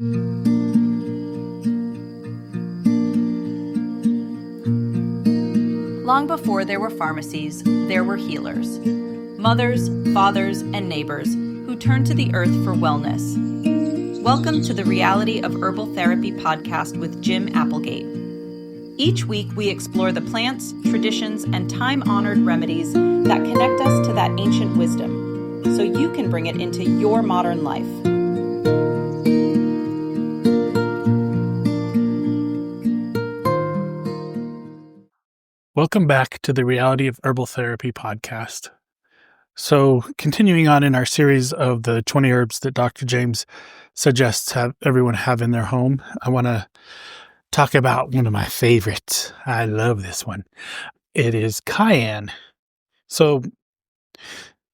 Long before there were pharmacies, there were healers. Mothers, fathers, and neighbors who turned to the earth for wellness. Welcome to the Reality of Herbal Therapy podcast with Jim Applegate. Each week we explore the plants, traditions, and time-honored remedies that connect us to that ancient wisdom, so you can bring it into your modern life. Welcome back to the Reality of Herbal Therapy podcast. So, continuing on in our series of the 20 herbs that Dr. James suggests everyone have in their home, I want to talk about one of my favorites. I love this one. It is cayenne. So,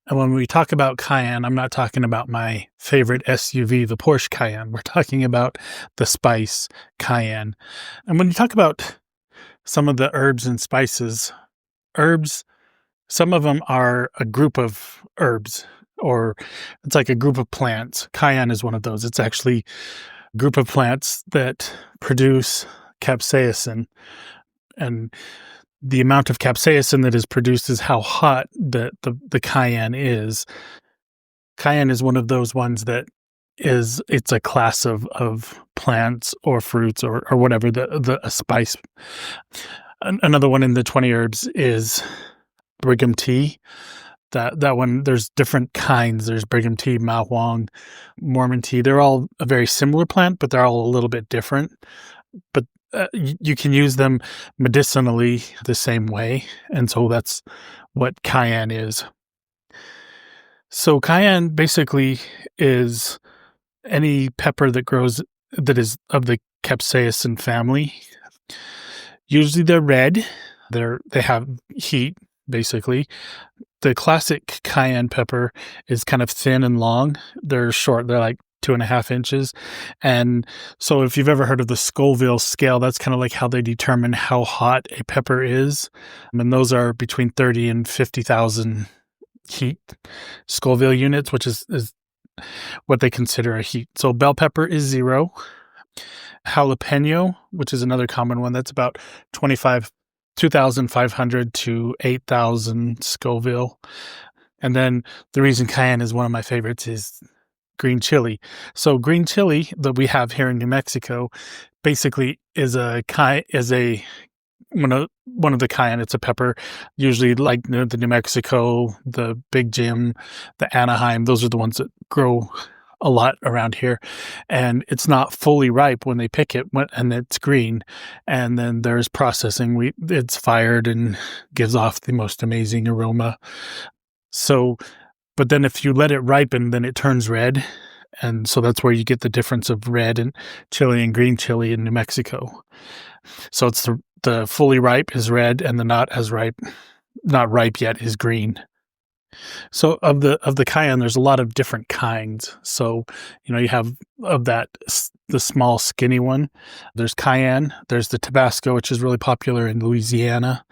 when we talk about cayenne, I'm not talking about my favorite SUV, the Porsche Cayenne. We're talking about the spice cayenne. And when you talk about some of the herbs and spices, some of them are a group of herbs, or it's like a group of plants. Cayenne is one of those. It's actually a group of plants that produce capsaicin, and the amount of capsaicin that is produced is how hot the cayenne is. Cayenne is one of those ones that it's a class of plants or fruits or whatever, a spice. Another one in the 20 herbs is Brigham tea. That one, there's different kinds. There's Brigham tea, Mahwang, Mormon tea. They're all a very similar plant, but they're all a little bit different. But you can use them medicinally the same way. And so that's what cayenne is. So cayenne basically is any pepper that is of the capsaicin family. Usually they're red. They have heat, basically. The classic cayenne pepper is kind of thin and long. They're short. They're like 2.5 inches. And so if you've ever heard of the Scoville scale, that's kind of like how they determine how hot a pepper is. And those are between 30 and 50,000 heat Scoville units, which is what they consider a heat. So bell pepper is 0. Jalapeño, which is another common one, that's about 2,500 to 8,000 Scoville. And then the reason cayenne is one of my favorites is green chili. So green chili that we have here in New Mexico basically is one of the cayenne. It's a pepper, usually like the New Mexico, the Big Jim, the Anaheim. Those are the ones that grow a lot around here. And it's not fully ripe when they pick it, and it's green. And then there's processing. It's fired and gives off the most amazing aroma. So, but then if you let it ripen, then it turns red. And so that's where you get the difference of red and chili and green chili in New Mexico. So it's the fully ripe is red, and the not ripe yet is green. So of the cayenne, there's a lot of different kinds. So, you have the small skinny one. There's cayenne. There's the Tabasco, which is really popular in Louisiana.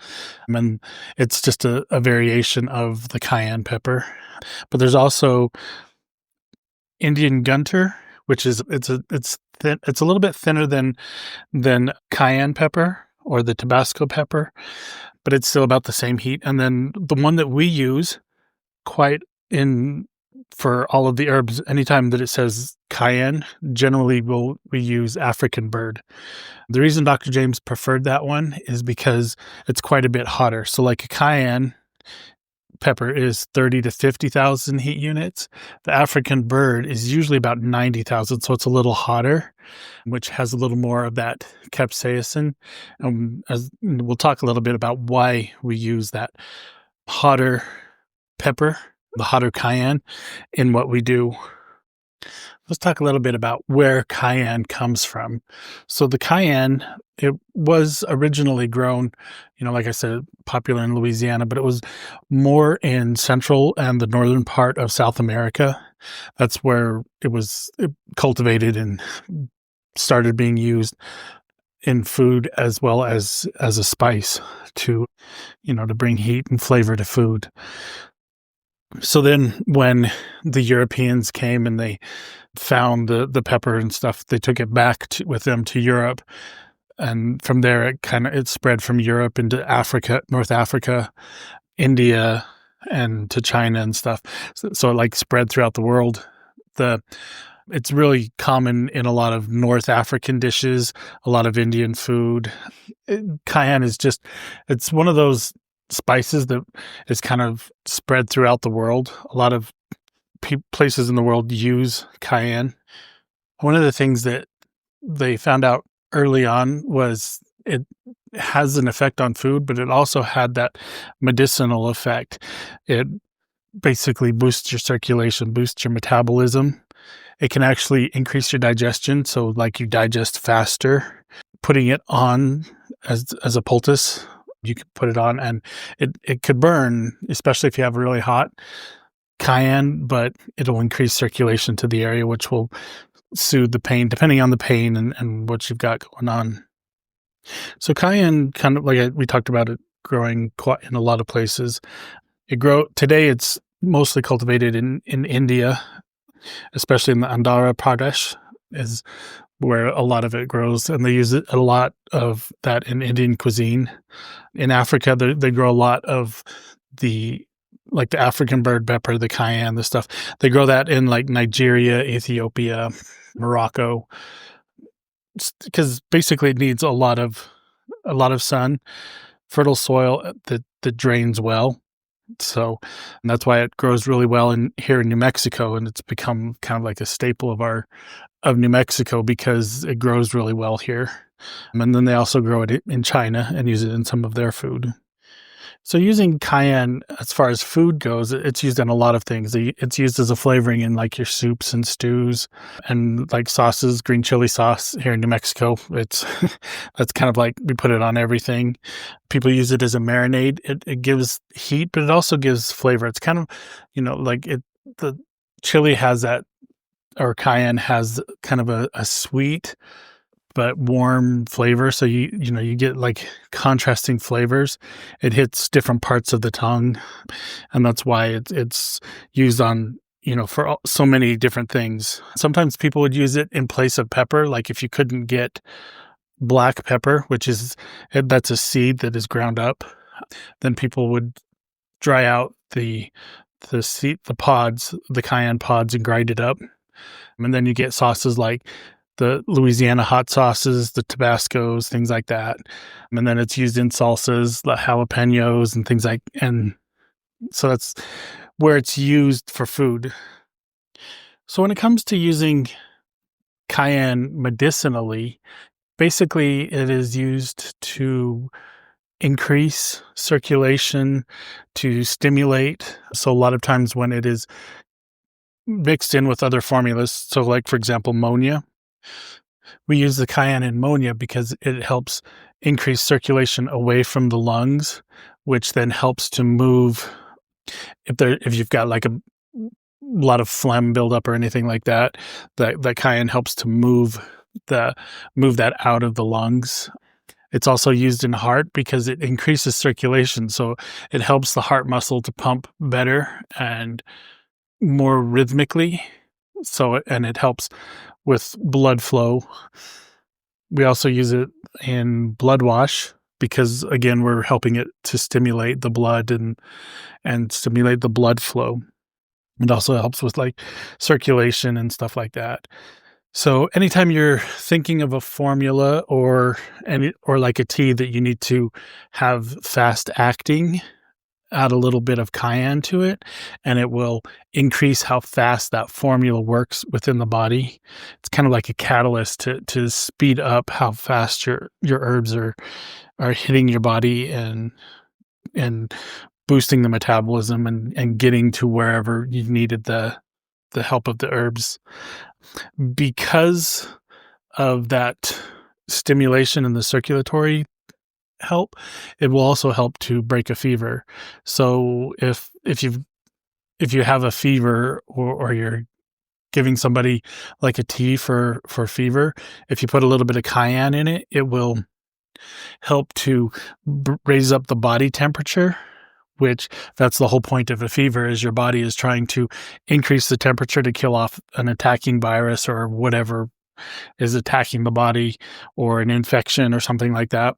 And it's just a variation of the cayenne pepper. But there's also Indian gunter, which is it's thin. It's a little bit thinner than cayenne pepper or the Tabasco pepper, but it's still about the same heat. And then the one that we use for all of the herbs, anytime that it says cayenne, generally we use African bird. The reason Dr. James preferred that one is because it's quite a bit hotter. So like a cayenne pepper is 30 to 50,000 heat units. The African bird is usually about 90,000, so it's a little hotter, which has a little more of that capsaicin. As we'll talk a little bit about why we use that hotter pepper, the hotter cayenne, in what we do. Let's talk a little bit about where cayenne comes from. So the cayenne, it was originally grown, like I said, popular in Louisiana, but it was more in central and the northern part of South America. That's where it was cultivated and started being used in food as well as a spice to bring heat and flavor to food. So then when the Europeans came and they found the pepper and stuff, they took it back with them to Europe. And from there, it spread from Europe into Africa, North Africa, India, and to China and stuff. So it like spread throughout the world. It's really common in a lot of North African dishes, a lot of Indian food. Cayenne it's one of those spices that is kind of spread throughout the world. A lot of places in the world use cayenne. One of the things that they found out early on was it has an effect on food, but it also had that medicinal effect. It basically boosts your circulation, boosts your metabolism. It can actually increase your digestion, so like you digest faster. Putting it on as a poultice, you can put it on, and it could burn, especially if you have really hot cayenne, but it'll increase circulation to the area, which will soothe the pain, depending on the pain and what you've got going on. So cayenne, kind of like we talked about it, growing quite in a lot of places. Today it's mostly cultivated in India, especially in the Andhra Pradesh is where a lot of it grows, and they use a lot of that in Indian cuisine. In Africa, they grow a lot of the African bird pepper, the cayenne, the stuff. They grow that in like Nigeria, Ethiopia, Morocco, because basically it needs a lot of sun, fertile soil that drains well. So, and that's why it grows really well here in New Mexico, and it's become kind of like a staple of New Mexico because it grows really well here. And then they also grow it in China and use it in some of their food. So using cayenne, as far as food goes, it's used in a lot of things. It's used as a flavoring in like your soups and stews and like sauces, green chili sauce here in New Mexico. That's kind of like we put it on everything. People use it as a marinade. It gives heat, but it also gives flavor. It's kind of, the chili has that, or cayenne has kind of a sweet but warm flavor. So you get like contrasting flavors. It hits different parts of the tongue, and that's why it's used on, for so many different things. Sometimes people would use it in place of pepper. Like if you couldn't get black pepper, that's a seed that is ground up, then people would dry out the seed, the pods, the cayenne pods, and grind it up. And then you get sauces like the Louisiana hot sauces, the Tabascos, things like that. And then it's used in salsas, the jalapeños and things and so that's where it's used for food. So when it comes to using cayenne medicinally, basically it is used to increase circulation, to stimulate. So a lot of times when it is mixed in with other formulas, so like for example, ammonia, we use the cayenne in ammonia because it helps increase circulation away from the lungs, which then helps to move. If you've got like a lot of phlegm buildup or anything like that, that cayenne helps to move that out of the lungs. It's also used in heart because it increases circulation, so it helps the heart muscle to pump better and more rhythmically. And it helps with blood flow. We also use it in blood wash because, again, we're helping it to stimulate the blood and stimulate the blood flow. It also helps with like circulation and stuff like that. So anytime you're thinking of a formula or like a tea that you need to have fast acting, add a little bit of cayenne to it, and it will increase how fast that formula works within the body. It's kind of like a catalyst to speed up how fast your herbs are hitting your body and boosting the metabolism and getting to wherever you needed the help of the herbs. Because of that stimulation and the circulatory help, it will also help to break a fever. So if you have a fever or you're giving somebody like a tea for fever, if you put a little bit of cayenne in it, it will help to raise up the body temperature, which that's the whole point of a fever, is your body is trying to increase the temperature to kill off an attacking virus or whatever is attacking the body, or an infection or something like that.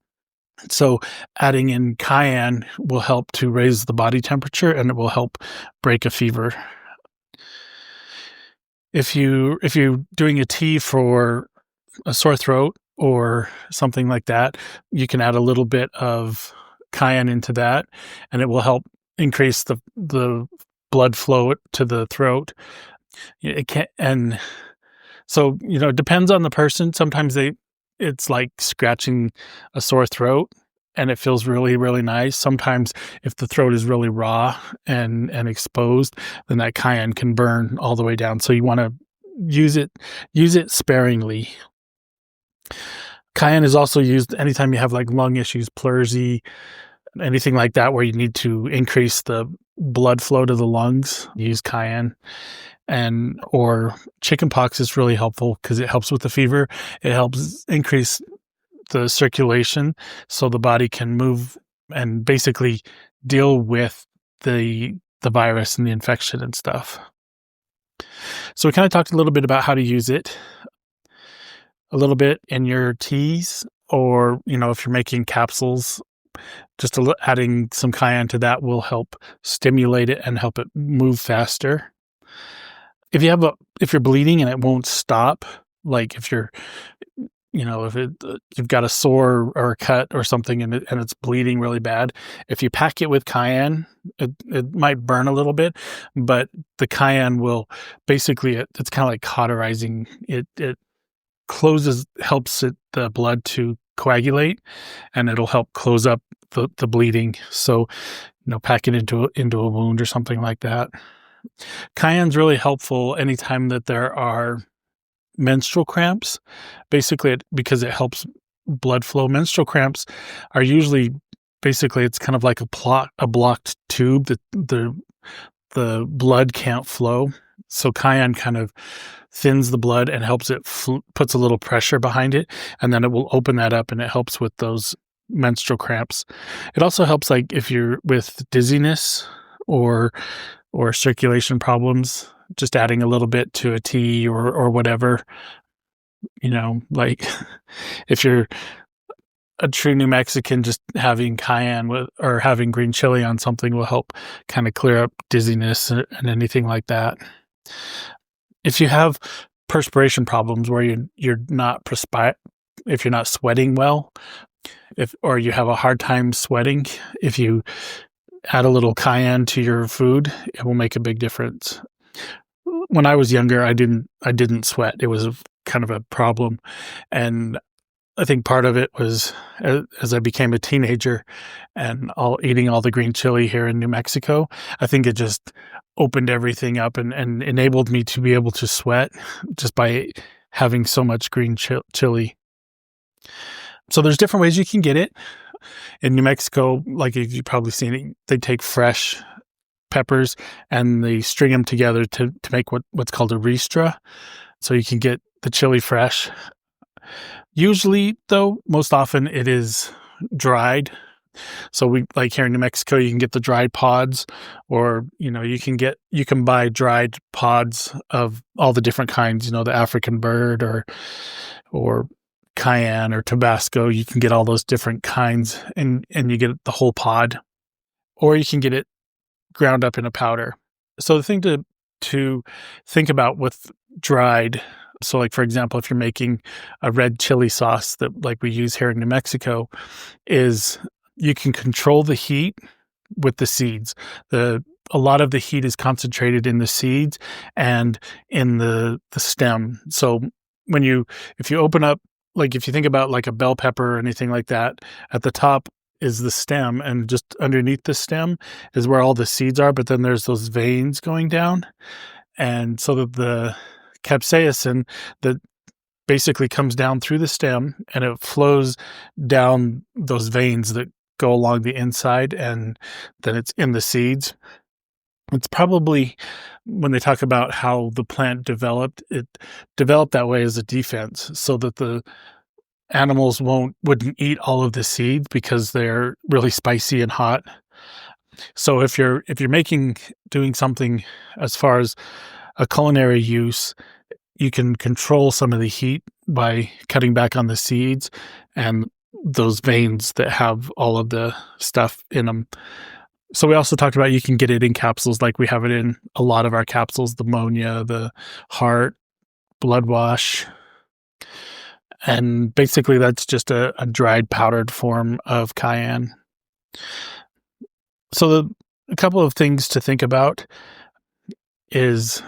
So adding in cayenne will help to raise the body temperature, and it will help break a fever. If you're doing a tea for a sore throat or something like that, you can add a little bit of cayenne into that, and it will help increase the blood flow to the throat. It can, and so, it depends on the person. Sometimes it's like scratching a sore throat and it feels really, really nice. Sometimes if the throat is really raw and exposed, then that cayenne can burn all the way down. So you want to use it sparingly. Cayenne is also used anytime you have like lung issues, pleurisy, anything like that, where you need to increase the blood flow to the lungs. Use cayenne. Or chickenpox is really helpful because it helps with the fever. It helps increase the circulation so the body can move and basically deal with the virus and the infection and stuff. So we kind of talked a little bit about how to use it, a little bit in your teas, or if you're making capsules, just adding some cayenne to that will help stimulate it and help it move faster. If you're bleeding and it won't stop, like if you've got a sore or a cut or something and it's bleeding really bad, if you pack it with cayenne, it might burn a little bit, but the cayenne will basically, it's kind of like cauterizing. It helps the blood to coagulate, and it'll help close up the bleeding. So, pack it into a wound or something like that. Cayenne's really helpful anytime that there are menstrual cramps, basically because it helps blood flow. Menstrual cramps are usually, basically, it's kind of like a blocked tube that the blood can't flow. So cayenne kind of thins the blood and helps it, puts a little pressure behind it, and then it will open that up, and it helps with those menstrual cramps. It also helps like if you're with dizziness or circulation problems, just adding a little bit to a tea or whatever, like if you're a true New Mexican, just having cayenne or having green chili on something will help kind of clear up dizziness and anything like that. If you have perspiration problems where you're not if you're not sweating well, or you have a hard time sweating, if you add a little cayenne to your food, it will make a big difference. When I was younger, I didn't sweat. It was kind of a problem. And I think part of it was as I became a teenager and eating all the green chili here in New Mexico, I think it just opened everything up and enabled me to be able to sweat just by having so much green chili. So there's different ways you can get it. In New Mexico, like you've probably seen it, they take fresh peppers and they string them together to make what's called a ristra. So you can get the chili fresh. Usually, though, most often it is dried. So we, like here in New Mexico, you can get the dried pods, or you can buy dried pods of all the different kinds. The African bird or Cayenne or Tabasco. You can get all those different kinds, and you get the whole pod, or you can get it ground up in a powder. So the thing to think about with dried, so like for example, if you're making a red chili sauce that like we use here in New Mexico, is you can control the heat with the seeds. A lot of the heat is concentrated in the seeds and in the stem. So if you open up, like if you think about like a bell pepper or anything like that, at the top is the stem, and just underneath the stem is where all the seeds are, but then there's those veins going down. And so that the capsaicin that basically comes down through the stem and it flows down those veins that go along the inside, and then it's in the seeds. It's probably, when they talk about how the plant developed, it developed that way as a defense so that the animals wouldn't eat all of the seeds because they're really spicy and hot. So if you're doing something as far as a culinary use, you can control some of the heat by cutting back on the seeds and those veins that have all of the stuff in them. So we also talked about you can get it in capsules, like we have it in a lot of our capsules, the ammonia, the heart, blood wash. And basically that's just a dried powdered form of cayenne. So a couple of things to think about is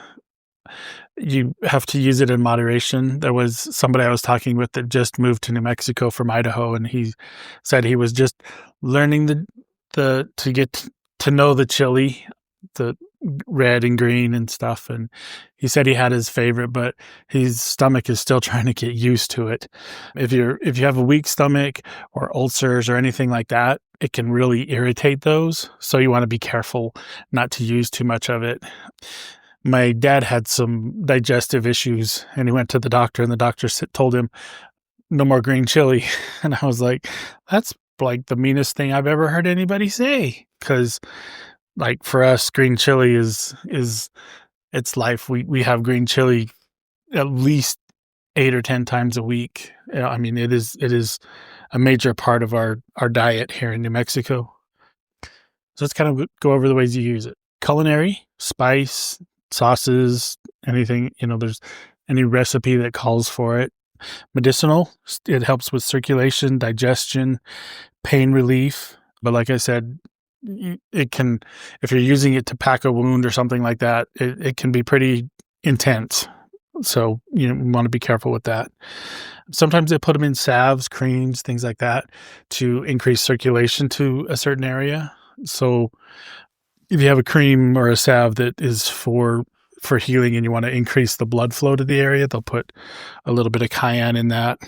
you have to use it in moderation. There was somebody I was talking with that just moved to New Mexico from Idaho, and he said he was just learning to get to know the chili, the red and green and stuff. And he said he had his favorite, but his stomach is still trying to get used to it. If you have a weak stomach or ulcers or anything like that, it can really irritate those. So you want to be careful not to use too much of it. My dad had some digestive issues, and he went to the doctor, and the doctor told him, no more green chili. And I was like, that's like the meanest thing I've ever heard anybody say. Because like for us, green chili is it's life. We have green chili at least 8 or 10 times a week. I mean, it is a major part of our diet here in New Mexico. So let's kind of go over the ways you use it. Culinary, spice, sauces, anything, there's any recipe that calls for it. Medicinal, it helps with circulation, digestion, pain relief. But like I said, it can, if you're using it to pack a wound or something like that, it can be pretty intense. So you want to be careful with that. Sometimes they put them in salves, creams, things like that to increase circulation to a certain area. So if you have a cream or a salve that is for healing and you want to increase the blood flow to the area, they'll put a little bit of cayenne in that.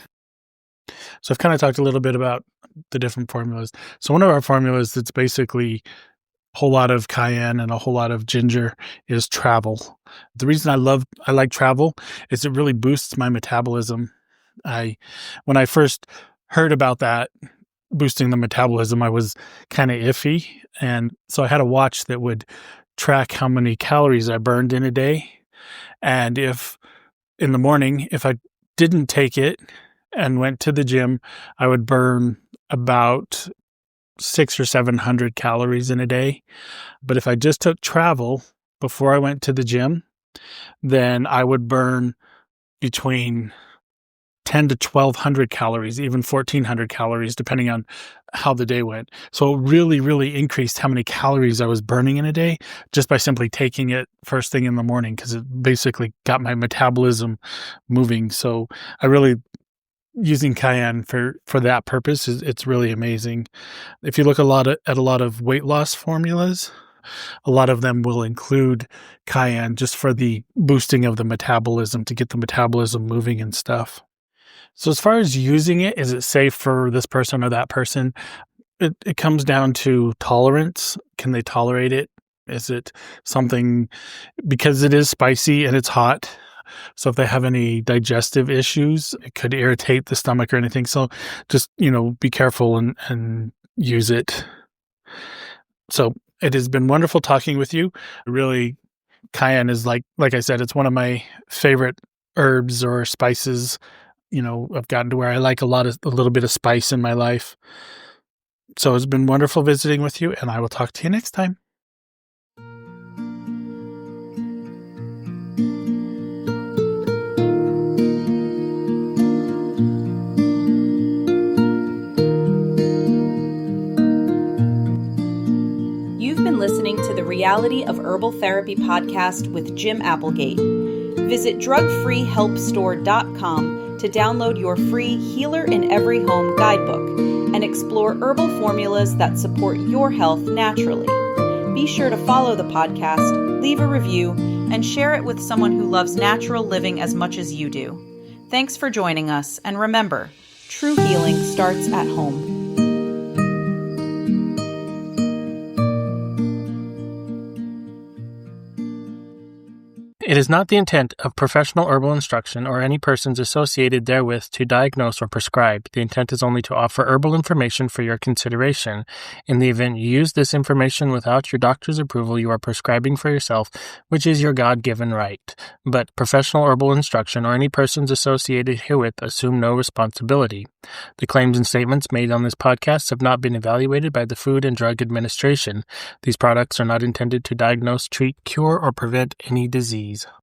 So I've kind of talked a little bit about the different formulas. So one of our formulas that's basically a whole lot of cayenne and a whole lot of ginger is Travl. The reason I like Travl is it really boosts my metabolism. When I first heard about that, boosting the metabolism, I was kind of iffy. And so I had a watch that would track how many calories I burned in a day. And if in the morning, if I didn't take it and went to the gym, I would burn about 600 or 700 calories in a day. But if I just took Travl before I went to the gym, then I would burn between 10 to 1,200 calories, even 1,400 calories, depending on how the day went. So it really, really increased how many calories I was burning in a day just by simply taking it first thing in the morning, because it basically got my metabolism moving. So using cayenne for that purpose it's really amazing. If you look at a lot of weight loss formulas, a lot of them will include cayenne just for the boosting of the metabolism, to get the metabolism moving and stuff. So as far as using it, is it safe for this person or that person? It comes down to tolerance. Can they tolerate it? Is it something, because it is spicy and it's hot, so if they have any digestive issues, it could irritate the stomach or anything. So just, be careful and use it. So it has been wonderful talking with you. Really, cayenne is like I said, it's one of my favorite herbs or spices. I've gotten to where I like a little bit of spice in my life. So it's been wonderful visiting with you, and I will talk to you next time. You've been listening to the Reality of Herbal Therapy podcast with Jim Applegate. Visit drugfreehelpstore.com to download your free Healer in Every Home guidebook and explore herbal formulas that support your health naturally. Be sure to follow the podcast, leave a review, and share it with someone who loves natural living as much as you do. Thanks for joining us, and remember, true healing starts at home. It is not the intent of professional herbal instruction or any persons associated therewith to diagnose or prescribe. The intent is only to offer herbal information for your consideration. In the event you use this information without your doctor's approval, you are prescribing for yourself, which is your God-given right. But professional herbal instruction or any persons associated herewith assume no responsibility. The claims and statements made on this podcast have not been evaluated by the Food and Drug Administration. These products are not intended to diagnose, treat, cure, or prevent any disease.